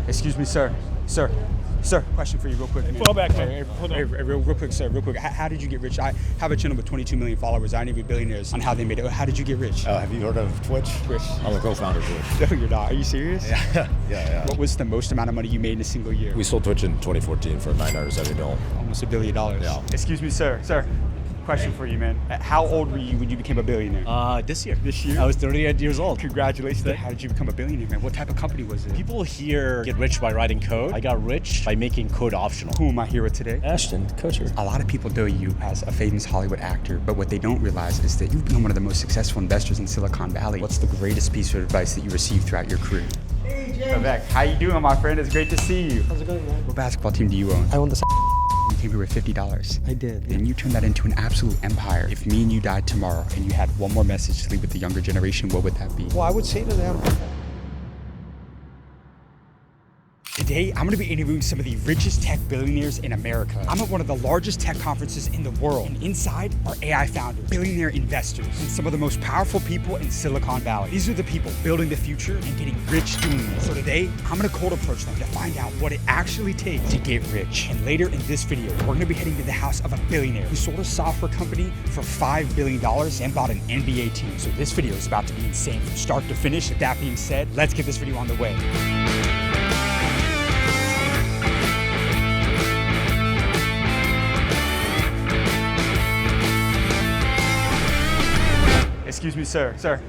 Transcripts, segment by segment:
Excuse me, sir. Sir, question for you real quick. Fall back, man. Hold on. Real quick, sir, real quick. How did you get rich? I have a channel with 22 million followers. I interview billionaires on how they made it. How did you get rich? Have you heard of Twitch? I'm a co-founder of Twitch. No, you're not. Are you serious? Yeah. What was the most amount of money you made in a single year? We sold Twitch in 2014 for $970 million. Almost $1 billion. Yeah. Excuse me, sir. Question for you, man. How old were you when you became a billionaire? This year. This year? I was 38 years old. Congratulations. How did you become a billionaire, man? What type of company was it? People here get rich by writing code. I got rich by making code optional. Who am I here with today? Ashton Kutcher. A lot of people know you as a famous Hollywood actor, but what they don't realize is that you've become one of the most successful investors in Silicon Valley. What's the greatest piece of advice that you received throughout your career? Hey, Jay. Vivek, how you doing, my friend? It's great to see you. How's it going, man? What basketball team do you own? I own the. You came here with $50. I did. Then you turned that into an absolute empire. If me and you died tomorrow and you had one more message to leave with the younger generation, what would that be? Well, I would say to them. Today, I'm gonna be interviewing some of the richest tech billionaires in America. I'm at one of the largest tech conferences in the world, and inside are AI founders, billionaire investors, and some of the most powerful people in Silicon Valley. These are the people building the future and getting rich doing it. So today, I'm gonna cold approach them to find out what it actually takes to get rich. And later in this video, we're gonna be heading to the house of a billionaire who sold a software company for $5 billion and bought an NBA team. So this video is about to be insane from start to finish. With that being said, let's get this video on the way. Excuse me, sir.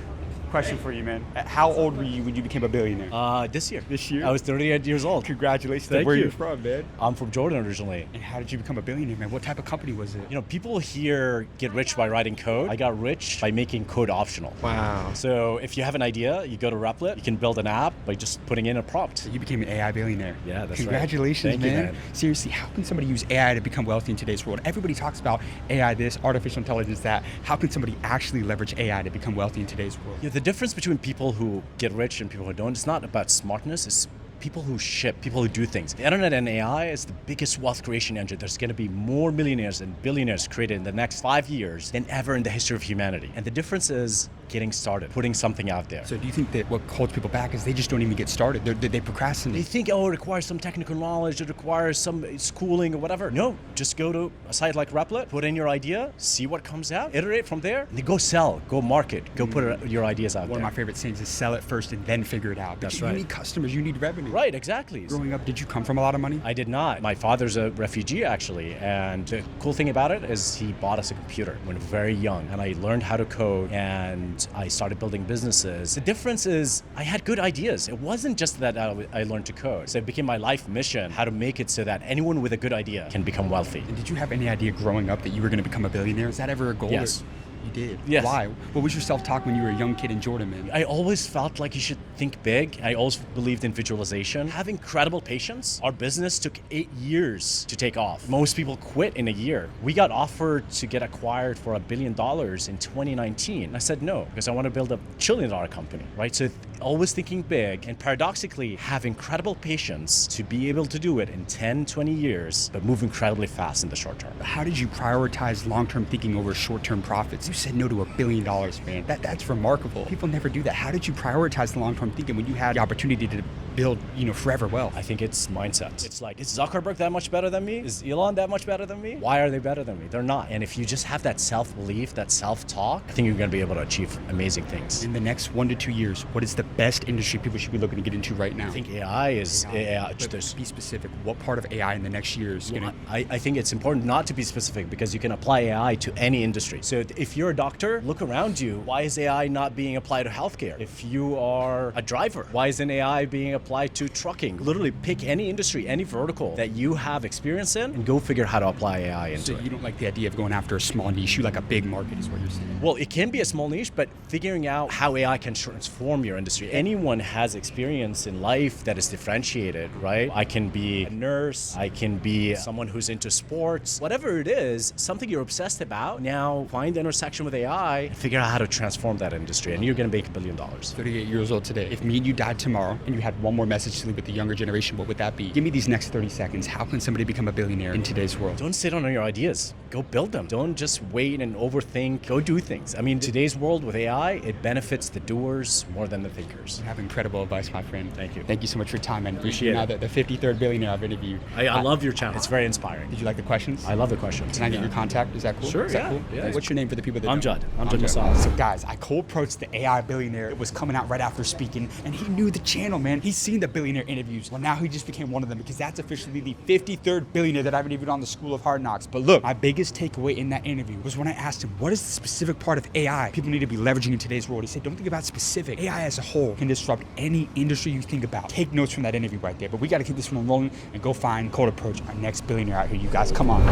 Question for you, man. How old were you when you became a billionaire? This year. This year? I was 38 years old. Congratulations. Thank Where you. are you from, man? I'm from Jordan originally. And how did you become a billionaire, man? What type of company was it? You know, people here get rich by writing code. I got rich by making code optional. Wow. So if you have an idea, you go to Replit, you can build an app by just putting in a prompt. So you became an AI billionaire. Yeah, that's right. Congratulations, Thank you, man. Seriously, how can somebody use AI to become wealthy in today's world? Everybody talks about AI this, artificial intelligence that. How can somebody actually leverage AI to become wealthy in today's world? Yeah, the difference between people who get rich and people who don't, it's not about smartness, it's people who ship, people who do things. The internet and AI is the biggest wealth creation engine. There's going to be more millionaires and billionaires created in the next 5 years than ever in the history of humanity. And the difference is getting started, putting something out there. So do you think that what holds people back is they just don't even get started? They procrastinate? They think, it requires some technical knowledge, it requires some schooling or whatever. No, just go to a site like Replit, put in your idea, see what comes out, iterate from there, and then go sell, go market, go put your ideas out there. One of my favorite sayings is sell it first and then figure it out. That's You right. need customers, you need revenue. Right, exactly. Growing up, did you come from a lot of money? I did not. My father's a refugee, actually, and the cool thing about it is he bought us a computer when we were very young, and I learned how to code, and I started building businesses. The difference is I had good ideas. It wasn't just that I learned to code. So it became my life mission, how to make it so that anyone with a good idea can become wealthy. And did you have any idea growing up that you were going to become a billionaire? Is that ever a goal? Yes. You did? Yes. Why? What was your self-talk when you were a young kid in Jordan, man? I always felt like you should think big. I always believed in visualization. Have incredible patience. Our business took 8 years to take off. Most people quit in a year. We got offered to get acquired for $1 billion in 2019. I said no, because I want to build a $1 trillion company, right? So always thinking big, and paradoxically have incredible patience to be able to do it in 10, 20 years, but move incredibly fast in the short term. How did you prioritize long-term thinking over short-term profits? You said no to $1 billion, man. That's remarkable. People never do that. How did you prioritize the long-term thinking when you had the opportunity to build, forever wealth? I think it's mindset. It's like, is Zuckerberg that much better than me? Is Elon that much better than me? Why are they better than me? They're not. And if you just have that self-belief, that self-talk, I think you're going to be able to achieve amazing things. In the next 1 to 2 years, what is the best industry people should be looking to get into right now? I think AI is... But be specific. What part of AI in the next year is going to... I think it's important not to be specific because you can apply AI to any industry. So if you're a doctor, look around you. Why is AI not being applied to healthcare? If you are a driver, why isn't AI being applied to trucking? Literally pick any industry, any vertical that you have experience in and go figure how to apply AI into it. So you don't like the idea of going after a small niche. You like a big market is what you're saying. Well, it can be a small niche, but figuring out how AI can transform your industry. Anyone has experience in life that is differentiated, right? I can be a nurse, I can be someone who's into sports, whatever it is, something you're obsessed about. Now find the intersection with AI and figure out how to transform that industry, and you're going to make $1 billion. 38 years old today. If me and you died tomorrow and you had one more message to leave with the younger generation, what would that be? Give me these next 30 seconds. How can somebody become a billionaire in today's world? Don't sit on your ideas. Go build them. Don't just wait and overthink. Go do things. I mean, today's world with AI, it benefits the doers more than the thinkers. You have incredible advice, my friend. Thank you. Thank you so much for your time, and Appreciate now it. the 53rd billionaire I've interviewed. I love your channel. It's very inspiring. Did you like the questions? I love the questions. Can I get your contact? Is that cool? Sure, Is that yeah, cool? yeah. What's your name for the people that I'm don't? Judd. I'm Judd Masala. So guys, I cold approached the AI billionaire. It was coming out right after speaking, and he knew the channel, man. He's seen the billionaire interviews. Well, now he just became one of them because that's officially the 53rd billionaire that I've interviewed on the School of Hard Knocks. But look, my biggest takeaway in that interview was when I asked him, what is the specific part of AI people need to be leveraging in today's world? He said, don't think about specific. AI as a whole can disrupt any industry you think about. Take notes from that interview right there. But we got to keep this one rolling and go find Cold Approach, our next billionaire out here. You guys, come on.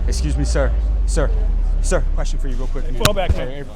Excuse me, sir. Sir, question for you real quick. Fall back, man.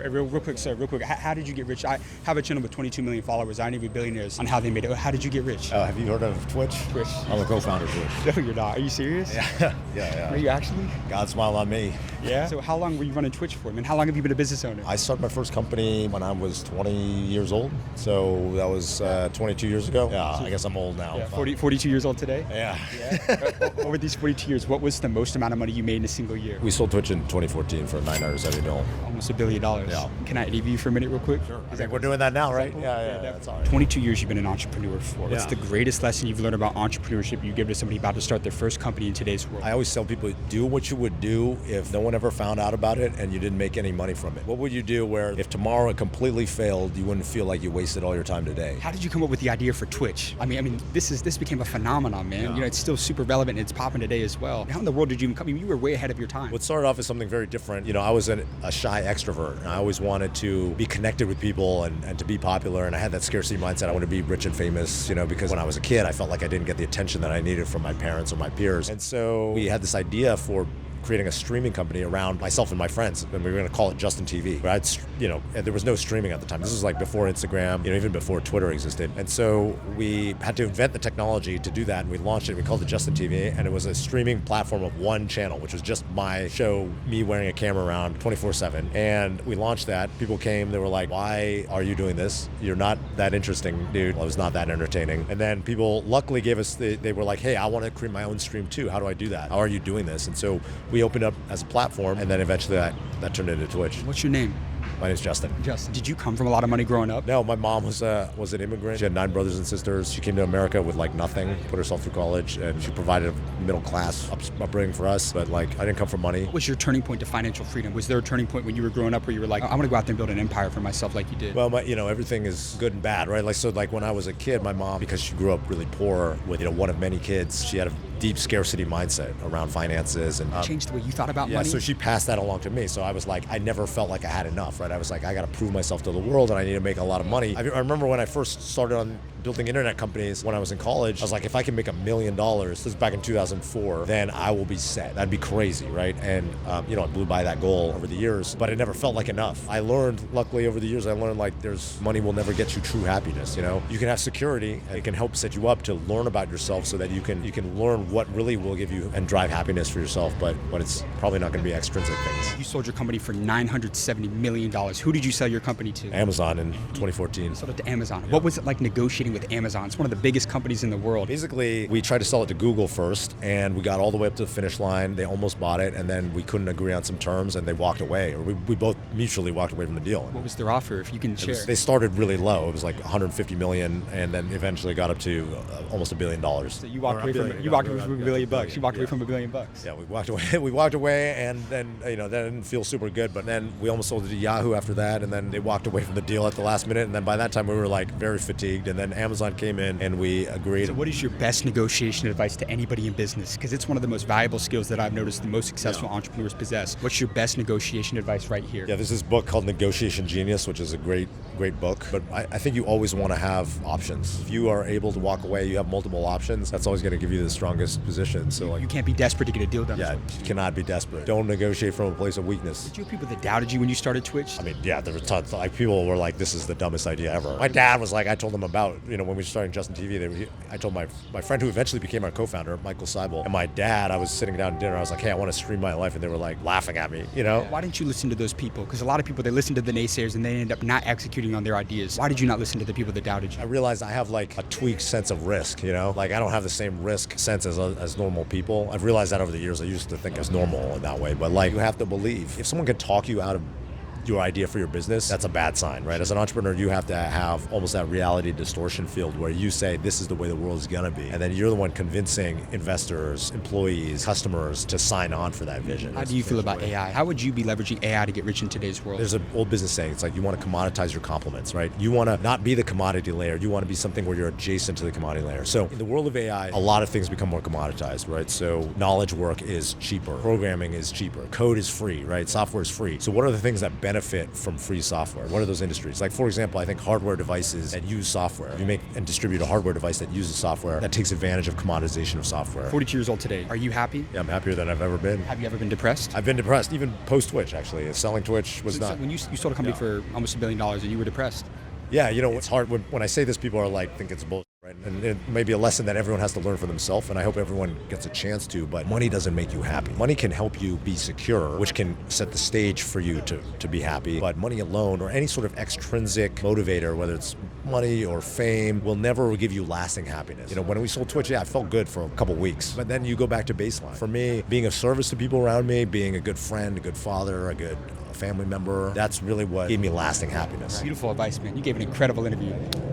Real quick, sir, real quick. How did you get rich? I have a channel with 22 million followers. I interview billionaires on how they made it. How did you get rich? Have you heard of Twitch? Twitch. I'm a co-founder of Twitch. No, you're not. Are you serious? Yeah. Are you actually? God smiled on me. Yeah. So how long were you running Twitch for? I mean, how long have you been a business owner? I started my first company when I was 20 years old. So that was 22 years ago. Yeah, I guess I'm old now. Yeah, 42 years old today? Yeah. Over these 42 years, what was the most amount of money you made in a single year? We sold Twitch in 2014 for $970 million. Almost $1 billion. Yeah. Can I interview you for a minute real quick? Sure. I think we're doing that now, right? Yeah, that's all right. 22 years you've been an entrepreneur for. What's Yeah. the greatest lesson you've learned about entrepreneurship you give to somebody about to start their first company in today's world? I always tell people, do what you would do if no one ever found out about it and you didn't make any money from it. What would you do where if tomorrow it completely failed, you wouldn't feel like you wasted all your time today? How did you come up with the idea for Twitch? I mean, this became a phenomenon, man. Yeah. You know, it's still super relevant and it's popping today as well. How in the world did you even come? I mean, you were way ahead of your time. What started off as something very different, I was a shy extrovert, and I always wanted to be connected with people and to be popular, and I had that scarcity mindset. I wanted to be rich and famous, because when I was a kid, I felt like I didn't get the attention that I needed from my parents or my peers. And so we had this idea for creating a streaming company around myself and my friends, and we were going to call it Justin TV. But and there was no streaming at the time. This was like before Instagram, even before Twitter existed. And so we had to invent the technology to do that, and we launched it. We called it Justin TV, and it was a streaming platform of one channel, which was just my show, me wearing a camera around 24/7. And we launched that. People came, they were like, "Why are you doing this? You're not that interesting, dude." Well, I was not that entertaining. And then people luckily gave us, they were like, "Hey, I want to create my own stream too. How do I do that? How are you doing this?" And so we opened up as a platform, and then eventually that turned into Twitch. What's your name? My name's Justin. Justin. Did you come from a lot of money growing up? No, my mom was an immigrant. She had 9 brothers and sisters. She came to America with like nothing, put herself through college, and she provided a middle class upbringing for us. But I didn't come from money. What was your turning point to financial freedom? Was there a turning point when you were growing up where you were like, I want to go out there and build an empire for myself like you did? Well, everything is good and bad, right? Like when I was a kid, my mom, because she grew up really poor with one of many kids, she had a deep scarcity mindset around finances and changed the way you thought about money? So she passed that along to me. So I was like, I never felt like I had enough, right? I was like, I got to prove myself to the world, and I need to make a lot of money. I remember when I first started on building internet companies when I was in college, I was like, if I can make $1 million, this was back in 2004, then I will be set. That'd be crazy, right? And I blew by that goal over the years, but it never felt like enough. I learned, luckily over the years, like money will never get you true happiness. You can have security, and it can help set you up to learn about yourself so that you can learn what really will give you and drive happiness for yourself, but it's probably not going to be extrinsic things. You sold your company for $970 million. Who did you sell your company to? Amazon in 2014. You sold it to Amazon. Yeah. What was it like negotiating with Amazon? It's one of the biggest companies in the world. Basically, we tried to sell it to Google first, and we got all the way up to the finish line. They almost bought it, and then we couldn't agree on some terms, and they walked away, or we both mutually walked away from the deal. What was their offer, if you can share? They started really low. It was like $150 million, and then eventually got up to almost $1 billion. So you walked away from $1 billion bucks. You walked away from $1 billion bucks. Yeah, we walked away. We walked away, and then that didn't feel super good. But then we almost sold it to Yahoo after that, and then they walked away from the deal at the last minute. And then by that time, we were like very fatigued. And then Amazon came in, and we agreed. So what is your best negotiation advice to anybody in business? Because it's one of the most valuable skills that I've noticed the most successful entrepreneurs possess. What's your best negotiation advice right here? Yeah, there's this book called Negotiation Genius, which is a great book. But I think you always want to have options. If you are able to walk away, you have multiple options. That's always going to give you the strongest position. So you can't be desperate to get a deal done. Yeah, you cannot be desperate. Don't negotiate from a place of weakness. Did you have people that doubted you when you started Twitch? I mean, yeah, there were tons. Like people were like, "This is the dumbest idea ever." My dad was like, I told him about when we were starting Justin TV, I told my friend who eventually became our co-founder, Michael Seibel, and my dad, I was sitting down at dinner, I was like, hey, I want to stream my life, and they were like laughing at me, Why didn't you listen to those people? Because a lot of people, they listen to the naysayers and they end up not executing on their ideas. Why did you not listen to the people that doubted you? I realized I have like a tweaked sense of risk, like I don't have the same risk sense as normal people. I've realized that over the years. I used to think it was normal in that way, but like you have to believe. If someone can talk you out of your idea for your business, that's a bad sign, right? As an entrepreneur, you have to have almost that reality distortion field where you say, this is the way the world is gonna be. And then you're the one convincing investors, employees, customers to sign on for that vision. How do you feel about AI? How would you be leveraging AI to get rich in today's world? There's an old business saying, it's like you want to commoditize your compliments, right? You want to not be the commodity layer. You want to be something where you're adjacent to the commodity layer. So in the world of AI, a lot of things become more commoditized, right? So knowledge work is cheaper. Programming is cheaper. Code is free, right? Software is free. So what are the things that benefit from free software? What are those industries? Like, for example, I think hardware devices that use software. You make and distribute a hardware device that uses software that takes advantage of commoditization of software. 42 years old today. Are you happy? Yeah, I'm happier than I've ever been. Have you ever been depressed? I've been depressed, even post-Twitch, actually. Selling Twitch was not. When you sold a company for almost $1 billion and you were depressed. Yeah, it's hard. When I say this, people are like, think it's bullshit. Right? And it may be a lesson that everyone has to learn for themselves, and I hope everyone gets a chance to, but money doesn't make you happy. Money can help you be secure, which can set the stage for you to be happy, but money alone or any sort of extrinsic motivator, whether it's money or fame, will never give you lasting happiness. When we sold Twitch, I felt good for a couple weeks, but then you go back to baseline. For me, being of service to people around me, being a good friend, a good father, a good family member, that's really what gave me lasting happiness. Beautiful advice, man. You gave an incredible interview.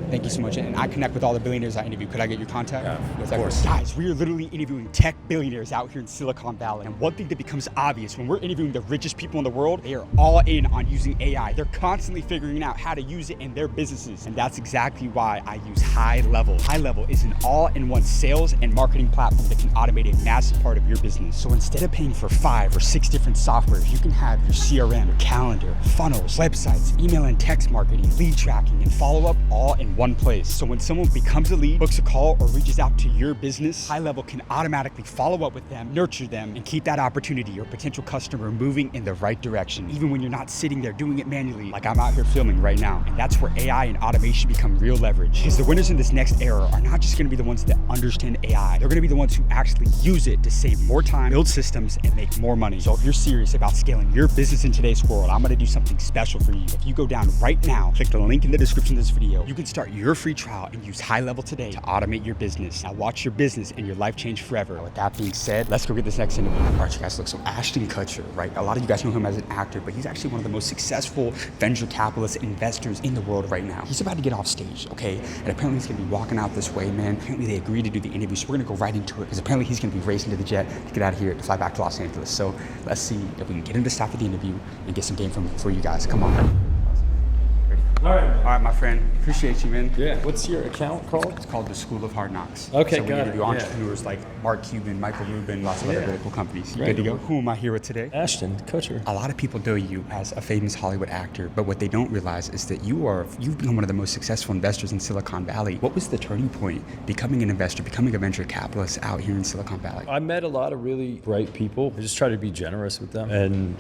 Thank you so much. And I connect with all the billionaires I interview. Could I get your contact? Yeah, of course. Guys, we are literally interviewing tech billionaires out here in Silicon Valley. And one thing that becomes obvious when we're interviewing the richest people in the world, they are all in on using AI. They're constantly figuring out how to use it in their businesses. And that's exactly why I use High Level. High Level is an all-in-one sales and marketing platform that can automate a massive part of your business. So instead of paying for 5 or 6 different softwares, you can have your CRM, your calendar, funnels, websites, email and text marketing, lead tracking, and follow-up all in one place. So when someone becomes a lead, books a call, or reaches out to your business, High Level can automatically follow up with them, nurture them, and keep that opportunity or potential customer moving in the right direction, even when you're not sitting there doing it manually like I'm out here filming right now. And that's where AI and automation become real leverage. Because the winners in this next era are not just going to be the ones that understand AI. They're going to be the ones who actually use it to save more time, build systems, and make more money. So if you're serious about scaling your business in today's world, I'm going to do something special for you. If you go down right now, click the link in the description of this video, you can start your free trial and use High Level today to automate your business. Now watch your business and your life change forever. With that being said, let's go get this next interview. All right, you guys, look, so Ashton Kutcher, right? A lot of you guys know him as an actor, but he's actually one of the most successful venture capitalist investors in the world right now. He's about to get off stage, okay? And apparently he's gonna be walking out this way, man. Apparently they agreed to do the interview, so we're gonna go right into it, because apparently he's gonna be racing to the jet to get out of here to fly back to Los Angeles. So let's see if we can get him to stop at the interview and get some game for you guys. Come on. All right, my friend. Appreciate you, man. Yeah. What's your account called? It's called the School of Hard Knocks. Okay, so we got it. interview entrepreneurs like Mark Cuban, Michael Rubin, lots of other really cool companies. You good to go? Who am I here with today? Ashton Kutcher. A lot of people know you as a famous Hollywood actor, but what they don't realize is that you've become one of the most successful investors in Silicon Valley. What was the turning point, becoming an investor, becoming a venture capitalist out here in Silicon Valley? I met a lot of really bright people. I just try to be generous with them and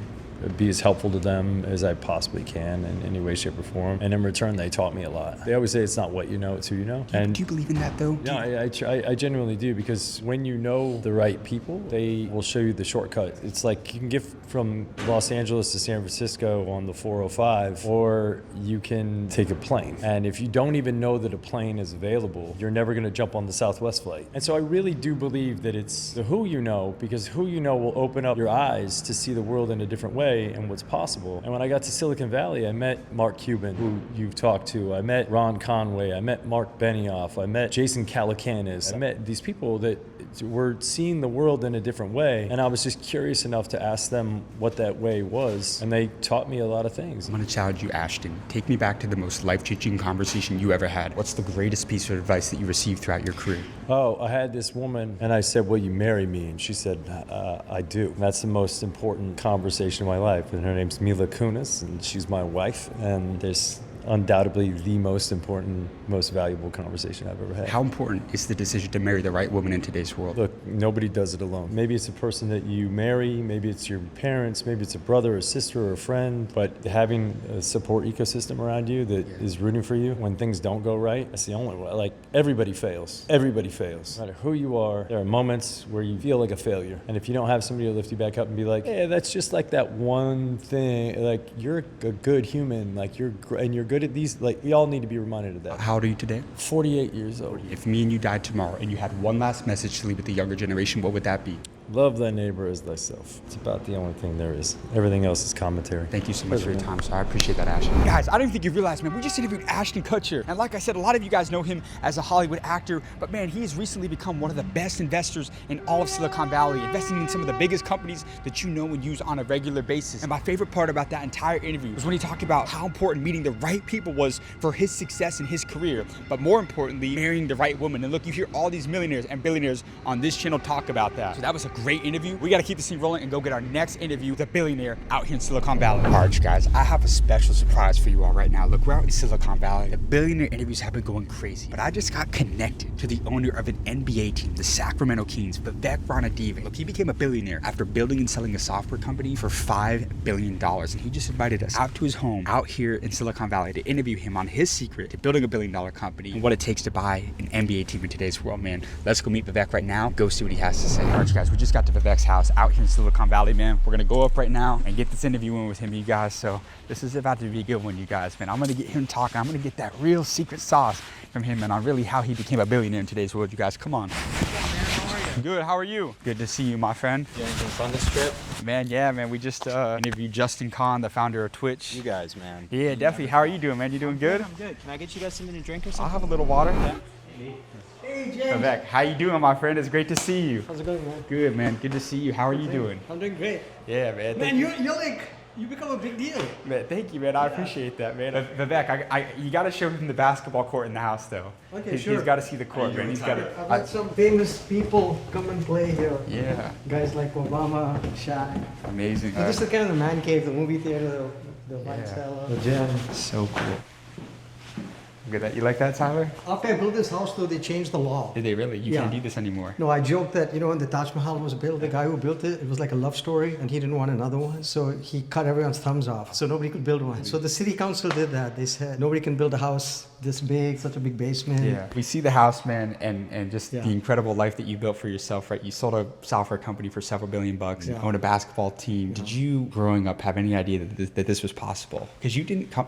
be as helpful to them as I possibly can in any way, shape, or form. And in return, they taught me a lot. They always say it's not what you know, it's who you know. Do you believe in that, though? No, I genuinely do, because when you know the right people, they will show you the shortcut. It's like you can get from Los Angeles to San Francisco on the 405, or you can take a plane. And if you don't even know that a plane is available, you're never going to jump on the Southwest flight. And so I really do believe that it's the who you know, because who you know will open up your eyes to see the world in a different way and what's possible. And when I got to Silicon Valley, I met Mark Cuban, who you've talked to. I met Ron Conway. I met Mark Benioff. I met Jason Calacanis. I met these people that were seeing the world in a different way. And I was just curious enough to ask them what that way was. And they taught me a lot of things. I'm gonna challenge you, Ashton. Take me back to the most life-changing conversation you ever had. What's the greatest piece of advice that you received throughout your career? Oh, I had this woman, and I said, will you marry me? And she said, I do. And that's the most important conversation in my life. And her name's Mila Kunis, and she's my wife. And there's undoubtedly the most important, most valuable conversation I've ever had. How important is the decision to marry the right woman in today's world? Look, nobody does it alone. Maybe it's a person that you marry, maybe it's your parents, maybe it's a brother or sister or a friend, but having a support ecosystem around you that is rooting for you when things don't go right, that's the only way. Like, everybody fails. Everybody fails. No matter who you are, there are moments where you feel like a failure. And if you don't have somebody to lift you back up and be like, hey, that's just like that one thing, like, you're a good human, like, you're good at these, like, we all need to be reminded of that. How old are you today? 48 years old. If me and you died tomorrow and you had one last message to leave with the younger generation, what would that be? Love thy neighbor as thyself. It's about the only thing there is. Everything else is commentary. Thank you so much for your time, sir. I appreciate that, Ashton. Guys, I don't think you realize, man, we just interviewed Ashton Kutcher. And like I said, a lot of you guys know him as a Hollywood actor, but man, he has recently become one of the best investors in all of Silicon Valley, investing in some of the biggest companies that you know and use on a regular basis. And my favorite part about that entire interview was when he talked about how important meeting the right people was for his success in his career, but more importantly, marrying the right woman. And look, you hear all these millionaires and billionaires on this channel talk about that. So that was a great interview. We got to keep the scene rolling and go get our next interview with a billionaire out here in Silicon Valley. All right, guys, I have a special surprise for you all right now. Look, we're out in Silicon Valley. The billionaire interviews have been going crazy, but I just got connected to the owner of an NBA team, the Sacramento Kings, Vivek Ranadive. Look, he became a billionaire after building and selling a software company for $5 billion. And he just invited us out to his home out here in Silicon Valley to interview him on his secret to building a $1 billion company and what it takes to buy an NBA team in today's world, man. Let's go meet Vivek right now. Go see what he has to say. All right, guys, we just got to Vivek's house out here in Silicon Valley, man. We're gonna go up right now and get this interview in with him, you guys. So this is about to be a good one, you guys, man. I'm gonna get him talking. I'm gonna get that real secret sauce from him and on really how he became a billionaire in today's world, you guys. Come on. Good, how are you? Good to see you, my friend. You anything fun this trip? Man, yeah, man, we just interviewed Justin Kahn, the founder of Twitch. You guys, man. Yeah, definitely. How are you doing, man? You doing good? I'm good. Can I get you guys something to drink or something? I'll have a little water. Yeah. Hey, James. Vivek, how you doing, my friend? It's great to see you. How's it going, man? Good, man. Good to see you. How are you doing? I'm doing great. Yeah, man. Man, you're like, you become a big deal. Man, thank you, man. I appreciate that, man. Vivek, you got to show him the basketball court in the house, though. Okay, sure. He's got to see the court, man. He's got to. I've had some famous people come and play here. Yeah. Guys like Obama, Shaq. Amazing. This is kind of the man cave, the movie theater, the wine cellar, the gym. So cool. Look at that. You like that, Tyler? After I built this house, though, they changed the law. Did they really? You Yeah. can't do this anymore. No, I joked that, when the Taj Mahal was built, the guy who built it, it was like a love story, and he didn't want another one. So he cut everyone's thumbs off, so nobody could build one. So the city council did that. They said, nobody can build a house this big, such a big basement. Yeah. We see the house, man, and just Yeah. the incredible life that you built for yourself, right? You sold a software company for several $1 billion and Yeah. owned a basketball team. Did you, growing up, have any idea that this was possible? Because you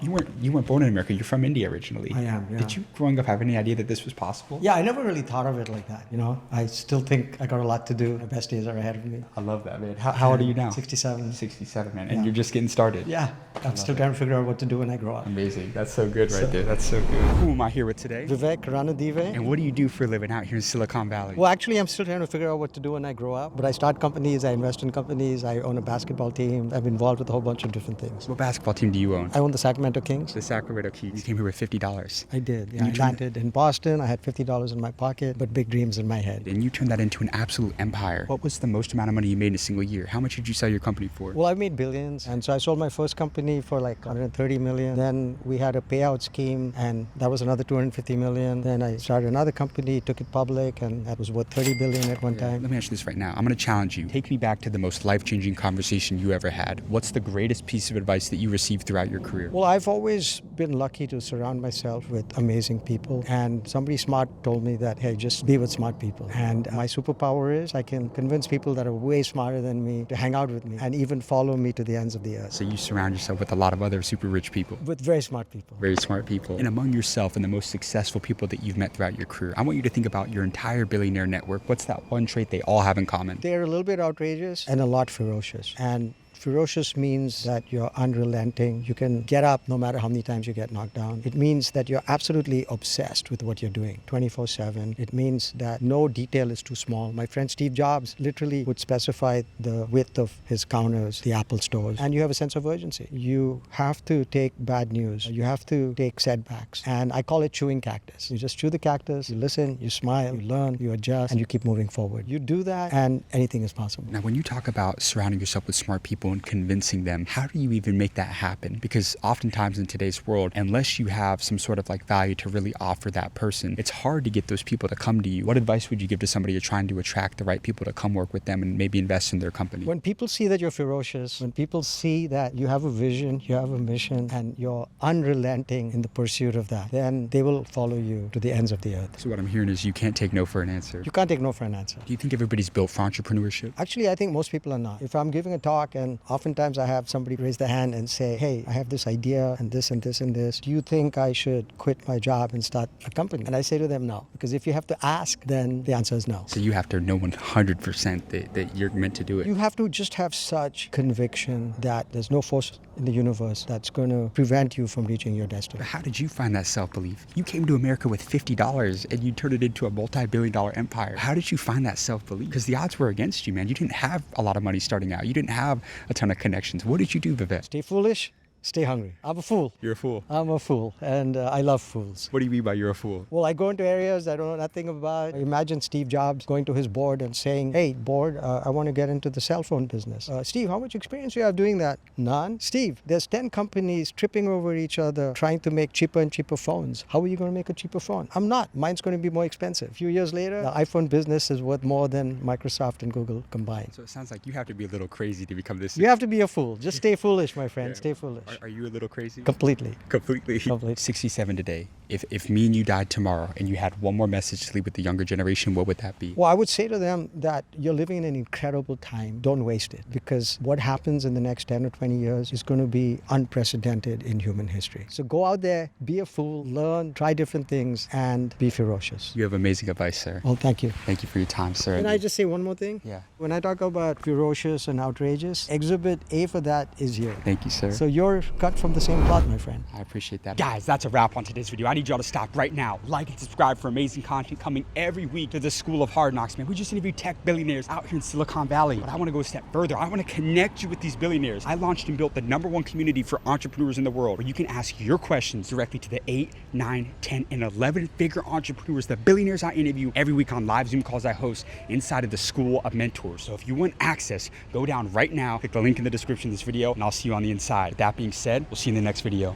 weren't born in America. You're from India originally. I am, yeah. Did you, growing up, have any idea that this was possible? Yeah, I never really thought of it like that, I still think I got a lot to do. My best days are ahead of me. I love that, man. How old are you now? 67. 67, man. And Yeah. you're just getting started. Yeah, I'm still trying to figure out what to do when I grow up. Amazing. That's so good right there. That's so good. Who am I here with today? Vivek Ranadive. And what do you do for a living out here in Silicon Valley? Well, actually, I'm still trying to figure out what to do when I grow up. But I start companies, I invest in companies, I own a basketball team. I'm involved with a whole bunch of different things. What basketball team do you own? I own the Sacramento Kings. The Sacramento Kings. You came here with $50. I did. Yeah, You I turned- landed in Boston. I had $50 in my pocket, but big dreams in my head. And you turned that into an absolute empire. What was the most amount of money you made in a single year? How much did you sell your company for? Well, I've made billions, and so I sold my first company for like 130 million. Then we had a payout scheme, and that was another 250 million. Then I started another company, took it public, and that was worth 30 billion at one time. Let me ask you this right now. I'm going to challenge you. Take me back to the most life-changing conversation you ever had. What's the greatest piece of advice that you received throughout your career? Well, I've always been lucky to surround myself with amazing people, and somebody smart told me that, hey, just be with smart people. And my superpower is I can convince people that are way smarter than me to hang out with me and even follow me to the ends of the earth. So you surround yourself with a lot of other super rich people. With very smart people. Very smart people. And among yourself and the most successful people that you've met throughout your career, I want you to think about your entire billionaire network. What's that one trait they all have in common? They're a little bit outrageous and a lot ferocious. And ferocious means that you're unrelenting. You can get up no matter how many times you get knocked down. It means that you're absolutely obsessed with what you're doing 24/7. It means that no detail is too small. My friend Steve Jobs literally would specify the width of his counters, the Apple stores, and you have a sense of urgency. You have to take bad news. You have to take setbacks. And I call it chewing cactus. You just chew the cactus, you listen, you smile, you learn, you adjust, and you keep moving forward. You do that, and anything is possible. Now, when you talk about surrounding yourself with smart people, people and convincing them. How do you even make that happen? Because oftentimes in today's world, unless you have some sort of like value to really offer that person, it's hard to get those people to come to you. What advice would you give to somebody you're trying to attract the right people to come work with them and maybe invest in their company? When people see that you're ferocious, when people see that you have a vision, you have a mission, and you're unrelenting in the pursuit of that, then they will follow you to the ends of the earth. So what I'm hearing is you can't take no for an answer. You can't take no for an answer. Do you think everybody's built for entrepreneurship? Actually, I think most people are not. If I'm giving a talk and oftentimes I have somebody raise their hand and say, hey, I have this idea and this and this and this. Do you think I should quit my job and start a company? And I say to them, no. Because if you have to ask, then the answer is no. So you have to know 100% that you're meant to do it. You have to just have such conviction that there's no force in the universe that's going to prevent you from reaching your destiny. But how did you find that self-belief? You came to America with $50 and you turned it into a multi-billion-dollar empire. How did you find that self-belief? Because the odds were against you, man. You didn't have a lot of money starting out. You didn't have a ton of connections. What did you do, Vivek? Stay foolish. Stay hungry. I'm a fool. You're a fool. I'm a fool, and I love fools. What do you mean by you're a fool? Well, I go into areas I don't know nothing about. Imagine Steve Jobs going to his board and saying, hey, board, I want to get into the cell phone business. Steve, how much experience do you have doing that? None. Steve, there's 10 companies tripping over each other trying to make cheaper and cheaper phones. How are you going to make a cheaper phone? I'm not. Mine's going to be more expensive. A few years later, the iPhone business is worth more than Microsoft and Google combined. So it sounds like you have to be a little crazy to become this. You have to be a fool. Just stay foolish, my friend. Stay foolish. Are you a little crazy? Completely. Completely. 67 today. If me and you died tomorrow and you had one more message to leave with the younger generation, what would that be? Well, I would say to them that you're living in an incredible time. Don't waste it, because what happens in the next 10 or 20 years is going to be unprecedented in human history. So go out there, be a fool, learn, try different things, and be ferocious. You have amazing advice, sir. Well, thank you. Thank you for your time, sir. Can I just say one more thing? Yeah. When I talk about ferocious and outrageous, exhibit A for that is you. Thank you, sir. So you're cut from the same cloth, my friend. I appreciate that. Guys, that's a wrap on today's video. I need y'all to stop right now. Like and subscribe for amazing content coming every week to the School of Hard Knocks, man. We just interviewed tech billionaires out here in Silicon Valley. But I want to go a step further. I want to connect you with these billionaires. I launched and built the #1 community for entrepreneurs in the world, where you can ask your questions directly to the 8, 9, 10, and 11-figure entrepreneurs, the billionaires I interview every week on live Zoom calls I host inside of the School of Mentors. So if you want access, go down right now, click the link in the description of this video, and I'll see you on the inside. With that being said, we'll see you in the next video.